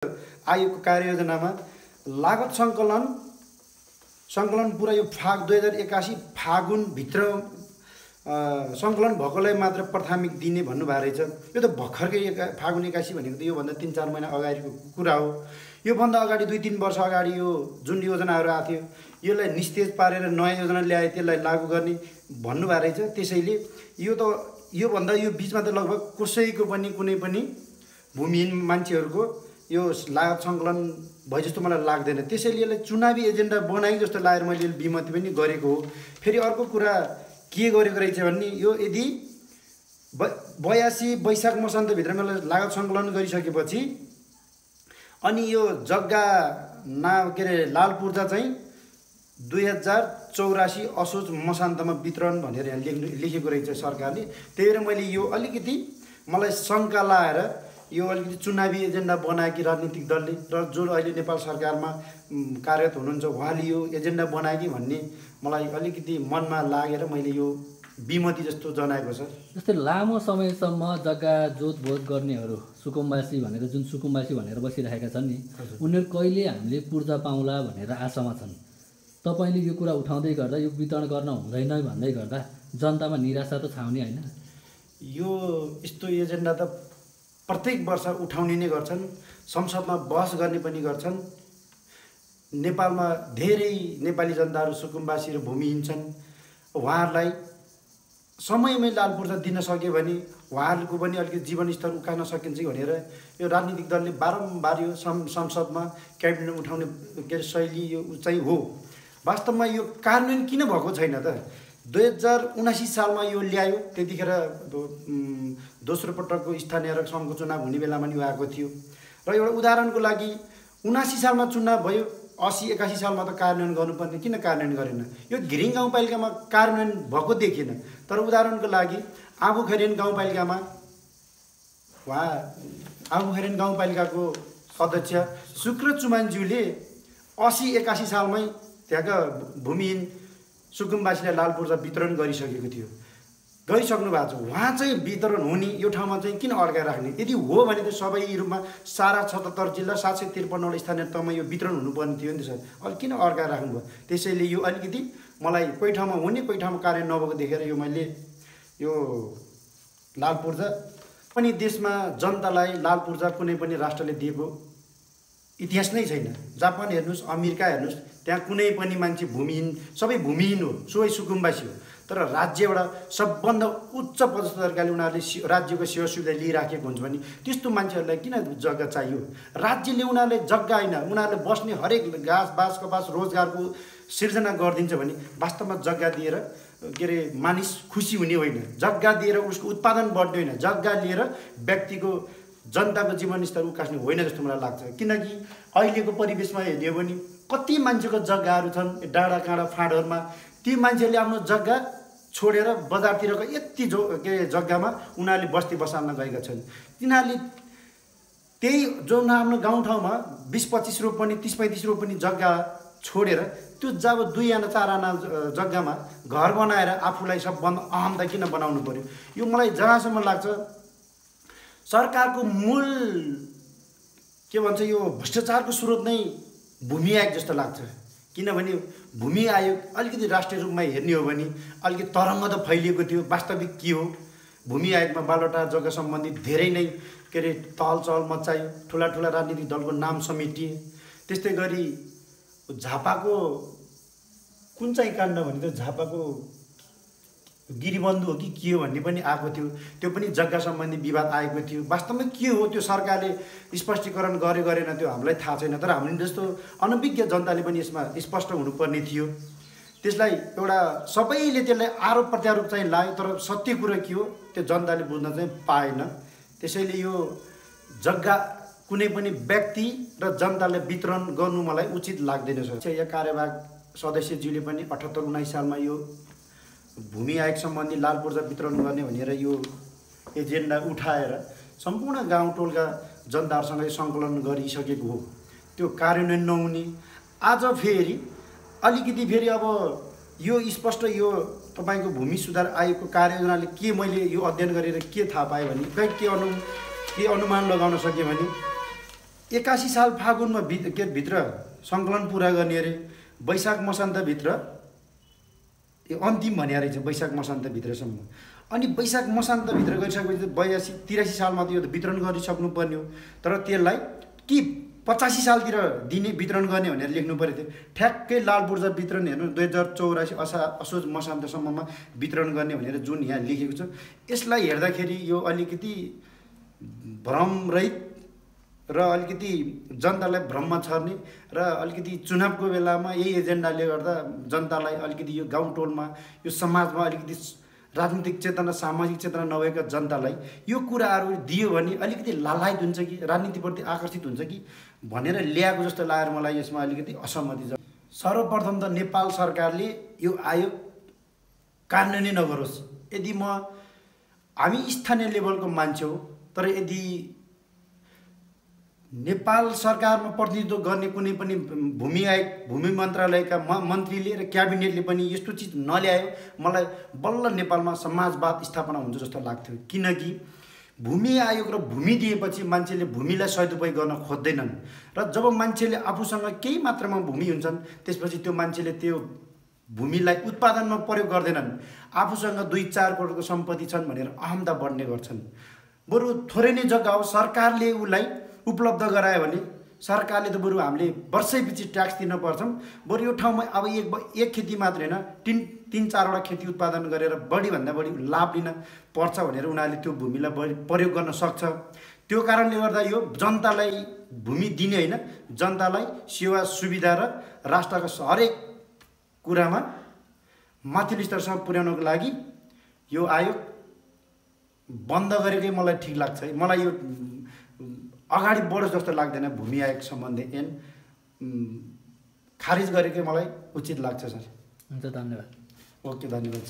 आयोगको कार्ययोजनामा लागत सङ्कलन पुरा यो 2081 फागुनभित्र सङ्कलन भएकोलाई मात्र प्राथमिक दिने भन्नुभएको रहेछ। यो त भर्खरकै फागुन 81 भनेको त योभन्दा 3-4 महिना अगाडिको कुरा हो। योभन्दा अगाडि 2-3 वर्ष अगाडि यो जुन योजनाहरू आएको थियो यसलाई निस्तेज पारेर नयाँ योजना ल्याए त्यसलाई लागू गर्ने भन्नुभएको रहेछ। त्यसैले योभन्दा यो बिचमा त लगभग कसैको पनि कुनै पनि भूमिहीन मान्छेहरूको यो लागत सङ्कलन भए जस्तो मलाई लाग्दैन। त्यसैले यसलाई चुनावी एजेन्डा बनाइ जस्तो लागेर मैले विमति पनि गरेको हो। फेरि अर्को कुरा के गरेको रहेछ भने यो यदि 82 वैशाख मसान्तभित्रमा लागत सङ्कलन गरिसकेपछि अनि यो जग्गा के अरे लाल पूर्जा चाहिँ 2084 असोज मसान्तमा वितरण भनेर यहाँ लेखेको रहेछ सरकारले। त्यही भएर मैले यो अलिकति मलाई शङ्का लाएर यो अलिकति चुनावी एजेन्डा बनायो कि राजनीतिक दलले र जो अहिले नेपाल सरकारमा कार्यरत हुनुहुन्छ उहाँले यो एजेन्डा बनायो कि भन्ने मलाई अलिकति मनमा लागेर मैले यो विमति जस्तो जनाएको छ। जस्तै लामो समयसम्म जग्गा जोतबोध गर्नेहरू सुकुम्बासी भनेर जुन सुकुम्बासी भनेर बसिरहेका छन् नि उनीहरू कहिले हामीले पूर्जा पाउँला भनेर आशामा छन्। तपाईँले यो कुरा उठाउँदै गर्दा यो वितरण गर्न हुँदैन भन्दै गर्दा जनतामा निराशा त छाउने होइन? यो यस्तो एजेन्डा त प्रत्येक वर्ष उठाउने नै गर्छन्, संसदमा बहस गर्ने पनि गर्छन्। नेपालमा धेरै नेपाली जनताहरू सुकुम्बासी र भूमिहीन छन्। उहाँहरूलाई समयमै लाल पूर्जा दिन सक्यो भने उहाँहरूको पनि अलिकति जीवनस्तर उकाल्न सकिन्छ भनेर यो राजनीतिक दलले बारम्बार यो संसदमा क्याबिनेट उठाउने के अरे शैली यो चाहिँ हो। वास्तवमा यो कार्यान्वयन किन भएको छैन त? 2079 सालमा यो ल्यायो, त्यतिखेर दोस्रो पटकको स्थानीय सङ्घको चुनाव हुने बेलामा यो आएको थियो। र एउटा उदाहरणको लागि 79 सालमा चुनाव भयो, 80-81 सालमा त कार्यान्वयन गर्नुपर्ने किन कार्यान्वयन गरेन? यो घिरिङ गाउँपालिकामा कार्यान्वयन भएको देखिएन। तर उदाहरणको लागि आँबुखैरेन गाउँपालिकामा आँबुखैरेन गाउँपालिकाको अध्यक्ष शुक्र चुमानज्यूले 80-81 सालमै त्यहाँका भूमिहीन सुकुम्बासीलाई लाल पूर्जा वितरण गरिसकेको थियो, गरिसक्नु भएको छ। उहाँ चाहिँ वितरण हुने यो ठाउँमा चाहिँ किन अड्काएर राख्ने? यदि हो भने त सबै रूपमा सारा 77 जिल्ला 753 स्थानीय तहमा यो वितरण हुनुपर्ने थियो नि त सर। अहिले किन अड्काएर राख्नुभयो? त्यसैले यो अलिकति मलाई कोही ठाउँमा हुने कोही ठाउँमा कार्य नभएको देखेर यो मैले यो लाल पूर्जा पनि देशमा जनतालाई लाल पूर्जा कुनै पनि राष्ट्रले दिएको इतिहास नै छैन। जापान हेर्नुहोस्, अमेरिका हेर्नुहोस्, त्यहाँ कुनै पनि मान्छे भूमिहीन सबै भूमिहीन हो, सबै सुकुम्बासी हो। तर राज्यबाट सबभन्दा उच्च पदस्थ तरिकाले उनीहरूले राज्यको सेवा सुविधा लिइराखेको हुन्छ भने त्यस्तो मान्छेहरूलाई किन जग्गा चाहियो? राज्यले उनीहरूले जग्गा होइन, उनीहरूले बस्ने हरेक घाँस बाँस कपास रोजगारको सिर्जना गरिदिन्छ भने वास्तवमा जग्गा दिएर के अरे मानिस खुसी हुने होइन, जग्गा दिएर उसको उत्पादन बढ्ने होइन, जग्गा लिएर व्यक्तिको जनताको जीवनस्तर उकास्ने होइन जस्तो मलाई लाग्छ। किनकि अहिलेको परिवेशमा हेर्ने हो भने कति मान्छेको जग्गाहरू छन् डाँडा काँडा फाँडहरूमा, ती मान्छेहरूले आफ्नो जग्गा छोडेर बजारतिरको यति जग्गामा उनीहरूले बस्ती बसाल्न गएका छन्। तिनीहरूले त्यही जुन आफ्नो गाउँठाउँमा 20-25 रोपनी 30-35 रोपनी जग्गा छोडेर त्यो जब 2 आना 4 आना जग्गामा घर बनाएर आफूलाई सबभन्दा अहमदा किन बनाउनु पर्यो? यो मलाई जहाँसम्म लाग्छ सरकारको मूल के भन्छ यो भ्रष्टाचारको स्रोत नै भूमि आयोग जस्तो लाग्छ। किनभने भूमि आयोग अलिकति राष्ट्रिय रूपमा हेर्ने हो भने अलिकति तरङ्ग त फैलिएको थियो। वास्तविक के हो? भूमि आयोगमा बालवटा जग्गा सम्बन्धी धेरै नै के अरे तहलचहल मचायो, ठुला ठुला राजनीतिक दलको नाम समेटिए। त्यस्तै गरी झापाको कुन चाहिँ काण्ड भने त झापाको गिरिबन्धु हो कि के हो भन्ने पनि आएको थियो, त्यो पनि जग्गा सम्बन्धी विवाद आएको थियो। वास्तवमा के हो त्यो सरकारले स्पष्टीकरण गरेन त्यो हामीलाई थाहा छैन। तर हामीले जस्तो अनभिज्ञ जनताले पनि यसमा स्पष्ट हुनुपर्ने थियो। त्यसलाई एउटा सबैले त्यसलाई आरोप प्रत्यारोप चाहिँ लाग्यो, तर सत्य कुरा के हो त्यो जनताले बुझ्न चाहिँ पाएन। त्यसैले यो जग्गा कुनै पनि व्यक्ति र जनतालाई वितरण गर्नु मलाई उचित लाग्दैन। यहाँ कार्यवाहक सदस्यज्यूले पनि 78-79 सालमा यो भूमि आयोग सम्बन्धी लाल पूर्जा वितरण गर्ने भनेर यो एजेन्डा उठाएर सम्पूर्ण गाउँ टोलका जनताहरूसँग सङ्कलन गरिसकेको हो। त्यो कार्यान्वयन नहुने आज फेरि अलिकति फेरि अब यो स्पष्ट यो तपाईँको भूमि सुधार आयोगको कार्ययोजनाले के मैले यो अध्ययन गरेर के थाहा पाएँ भने के अनुमान लगाउन सकेँ भने 81 साल फागुनमा भित्र सङ्कलन पुरा गर्ने अरे, वैशाख मसान्तभित्र यो अन्तिम भने रहेछ, वैशाख मसान्तभित्रसम्म। अनि वैशाख मसान्तभित्र गरिसकेपछि 82-83 सालमा त यो त वितरण गरिसक्नुपर्ने हो, तर त्यसलाई कि 85 सालतिर दिने वितरण गर्ने भनेर लेख्नु परेको थियो। ठ्याक्कै लाल पूर्जा वितरण हेर्नु 2084 असोज मसान्तसम्ममा वितरण गर्ने भनेर जुन यहाँ लेखेको छ, यसलाई हेर्दाखेरि यो अलिकति भ्रमरहित र अलिकति जनतालाई भ्रममा छर्ने र अलिकति चुनावको बेलामा यही एजेन्डाले गर्दा जनतालाई अलिकति यो गाउँटोलमा यो समाजमा अलिकति राजनीतिक चेतना सामाजिक चेतना नभएका जनतालाई यो कुराहरू दियो भने अलिकति लालायत हुन्छ कि राजनीतिप्रति आकर्षित हुन्छ कि भनेर ल्याएको जस्तो लागेर मलाई यसमा अलिकति असहमति छ। सर्वप्रथम त नेपाल सरकारले यो आयोग कार्यान्वयन नगरोस्। यदि हामी स्थानीय लेभलको मान्छे हो, तर यदि नेपाल सरकारमा प्रतिनिधित्व गर्ने कुनै पनि भूमि मन्त्रालयका मन्त्रीले र क्याबिनेटले पनि यस्तो चिज नल्यायो, मलाई बल्ल नेपालमा समाजवाद स्थापना हुन्छ जस्तो लाग्थ्यो। किनकि भूमि आयोग र भूमि दिएपछि मान्छेले भूमिलाई सदुपयोग गर्न खोज्दैनन् र जब मान्छेले आफूसँग केही मात्रामा भूमि हुन्छन् त्यसपछि त्यो मान्छेले त्यो भूमिलाई उत्पादनमा प्रयोग गर्दैनन्। आफूसँग 2-4 करोडको सम्पत्ति छन् भनेर अहमता बढ्ने गर्छन्। बरु थोरै नै जग्गा हो, सरकारले उसलाई उपलब्ध गरायो भने सरकारले त बरु हामीले वर्षैपछि ट्याक्स तिर्न पर्छौँ। बरु यो ठाउँमा अब एक खेती मात्रै होइन, 3-4वटा खेती उत्पादन गरेर बढीभन्दा बढी लाभ लिन पर्छ भनेर उनीहरूले त्यो भूमिलाई बढी प्रयोग गर्न सक्छ। त्यो कारणले गर्दा यो जनतालाई भूमि दिने होइन, जनतालाई सेवा सुविधा र राष्ट्रका हरेक कुरामा माथिल्लो स्तरसम्म पुर्याउनको लागि यो आयोग बन्द गरेकै मलाई ठिक लाग्छ। मलाई यो अगाडि बढोस् जस्तो लाग्दैन। भूमि आयोग सम्बन्धी खारिज गरेकै मलाई उचित लाग्छ सर। हुन्छ, धन्यवाद। ओके, धन्यवाद सर।